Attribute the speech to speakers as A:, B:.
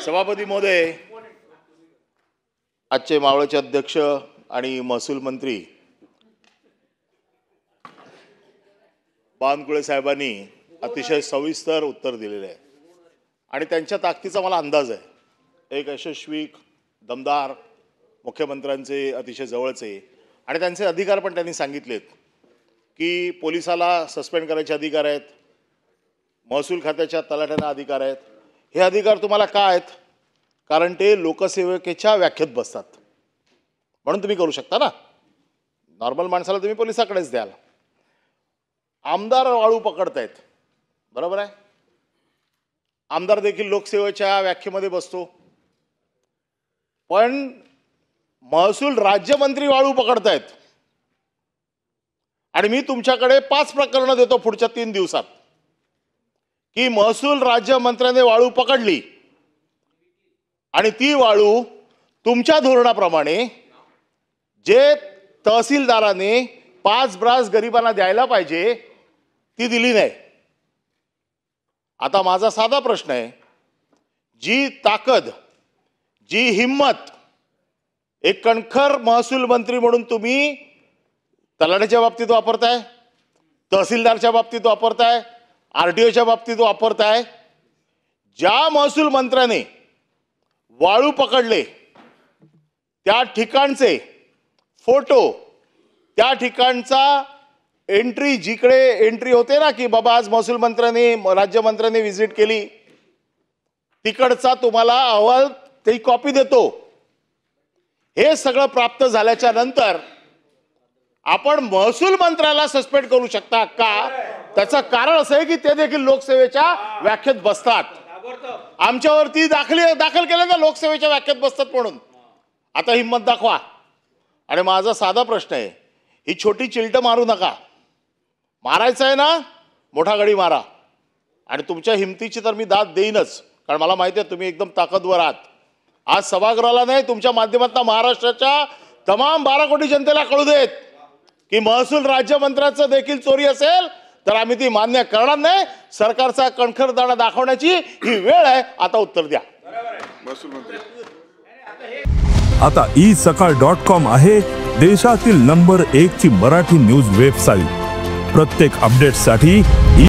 A: सभापती महोदय, आजचे मावळचे अध्यक्ष आणि महसूल मंत्री बावनकुळे साहेबांनी अतिशय सविस्तर उत्तर दिलेले आहे आणि त्यांच्या ताकदीचा मला अंदाज आहे। एक यशस्वी दमदार मुख्यमंत्र्यांचे अतिशय जवळचे आणि त्यांचे अधिकार पण त्यांनी सांगितलेत की पोलिसाला सस्पेंड करायचे अधिकार आहेत, महसूल खात्याच्या तलाठ्यांना अधिकार आहेत। हे अधिकार तुम्हाला का आहेत? कारण ते लोकसेवकेच्या व्याख्येत बसतात, म्हणून तुम्ही करू शकता ना। नॉर्मल माणसाला तुम्ही पोलिसाकडेच द्याल। आमदार वाळू पकडतायत, बरोबर आहे, आमदार देखील लोकसेवेच्या व्याख्येमध्ये बसतो, पण महसूल राज्यमंत्री वाळू पकडतायत आणि मी तुमच्याकडे 5 प्रकरणं देतो पुढच्या 3 दिवसात की महसूल राज्यमंत्र्याने वाळू पकडली आणि ती वाळू तुमच्या धोरणाप्रमाणे जे तहसीलदाराने 5 ब्रास गरिबांना द्यायला पाहिजे ती दिली नाही। आता माझा साधा प्रश्न आहे, जी ताकद, जी हिम्मत एक कणखर महसूल मंत्री म्हणून तुम्ही तलाठ्याच्या बाबतीत वापरताय, तहसीलदारच्या बाबतीत वापरताय, आरटीओच्या बाबतीत वापरताय, ज्या महसूल मंत्र्याने वाळू पकडले त्या ठिकाणचे फोटो, त्या ठिकाणचा एंट्री, जिकडे एंट्री होते ना की बाबा आज महसूल मंत्र्यांनी राज्यमंत्र्यांनी व्हिजिट केली, तिकडचा तुम्हाला अहवाल ती कॉपी देतो। हे सगळं प्राप्त झाल्याच्या नंतर आपण महसूल मंत्र्याला सस्पेंड करू शकता का? त्याचं कारण असं आहे की ते देखील लोकसेवेच्या व्याख्येत बसतात। आमच्यावरती दाखल केलं ना लोकसेवेच्या व्याख्येत बसतात म्हणून। आता हिम्मत दाखवा। आणि माझा साधा प्रश्न आहे, ही छोटी चिलट मारू नका, मारायचं आहे ना मोठा गडी मारा। आणि तुमच्या हिमतीची तर मी दाद देईनच, कारण मला माहिती आहे तुम्ही एकदम ताकदवर आहात। आज सभागृहाला नाही, तुमच्या माध्यमातून महाराष्ट्राच्या तमाम 12 कोटी जनतेला कळू देत की महसूल राज्यमंत्र्याचं देखील चोरी असेल तर आम्ही ती मान्य करणार नाही। सरकारचा कणखरपणा दाखवण्याची ही वेळ आहे, आता उत्तर द्या।
B: महसूल मंत्री
C: आता isakal.com आहे देशातील नंबर 1 ची मराठी न्यूज वेबसाईट। प्रत्येक अपडेटसाठी